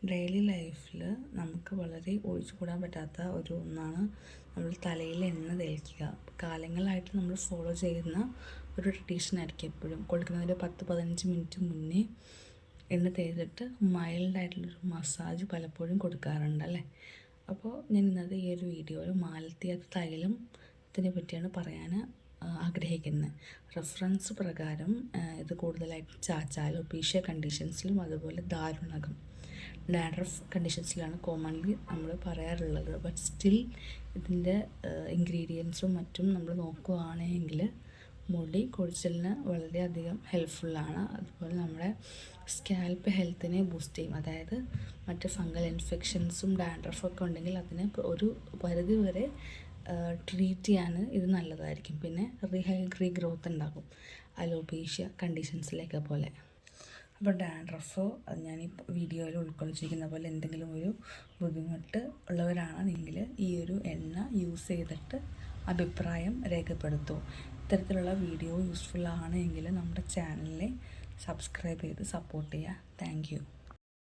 Daily ലൈഫിൽ നമുക്ക് വളരെ ഒഴിച്ചുകൂടാൻ പറ്റാത്ത ഒന്നാണ് നമ്മൾ തലയിൽ എണ്ണ തേക്കുക. കാലങ്ങളായിട്ട് നമ്മൾ ഫോളോ ചെയ്യുന്ന ഒരു ട്രഡീഷനായിരിക്കും. എപ്പോഴും കൊടുക്കുന്നതിൻ്റെ 10-15 മിനിറ്റ് മുന്നേ എണ്ണ തേച്ചിട്ട് മൈൽഡായിട്ടുള്ളൊരു മസാജ് പലപ്പോഴും കൊടുക്കാറുണ്ട് അല്ലേ. അപ്പോൾ ഞാൻ ഇന്നത്തെ ഈ ഒരു വീഡിയോയിൽ മാലത്തിയ തൈലത്തിനെ പറ്റിയാണ് പറയാൻ ആഗ്രഹിക്കുന്നത്. റെഫറൻസ് പ്രകാരം ഇത് കൂടുതലായിട്ട് ചാച്ച, അലോപീഷ്യ കണ്ടീഷൻസിലും അതുപോലെ ദാരുണകം, ഡാൻഡ്രഫ് കണ്ടീഷൻസിലാണ് കോമൺലി നമ്മൾ പറയാറുള്ളത്. ബട്ട് സ്റ്റിൽ ഇതിൻ്റെ ഇൻഗ്രീഡിയൻസും മറ്റും നമ്മൾ നോക്കുകയാണെങ്കിൽ മുടി കൊഴിച്ചിലിന് വളരെയധികം ഹെൽപ്ഫുള്ളാണ്. അതുപോലെ നമ്മുടെ സ്കാൽപ്പ് ഹെൽത്തിനെ ബൂസ്റ്റ് ചെയ്യും. അതായത് മറ്റ് ഫംഗൽ ഇൻഫെക്ഷൻസും ഡാൻഡ്രഫൊക്കെ ഉണ്ടെങ്കിൽ അതിനെ ഒരു പരിധി വരെ ട്രീറ്റ് ചെയ്യാൻ ഇത് നല്ലതായിരിക്കും. പിന്നെ റീഗ്രോത്ത് ഉണ്ടാകും അലോപീഷ്യ കണ്ടീഷൻസിലേക്ക് പോലെ. അപ്പോൾ ഡാൻഡ്രഫോ ഞാൻ ഈ വീഡിയോയിൽ ഉൾക്കൊള്ളിച്ചിരിക്കുന്ന പോലെ എന്തെങ്കിലും ഒരു ബുദ്ധിമുട്ട് ഉള്ളവരാണെങ്കിൽ ഈ ഒരു എണ്ണ യൂസ് ചെയ്തിട്ട് അഭിപ്രായം രേഖപ്പെടുത്തൂ. ഇത്തരത്തിലുള്ള വീഡിയോ യൂസ്ഫുൾ ആണെങ്കിൽ നമ്മുടെ ചാനലിനെ സബ്സ്ക്രൈബ് ചെയ്ത് സപ്പോർട്ട് ചെയ്യുക. Thank you.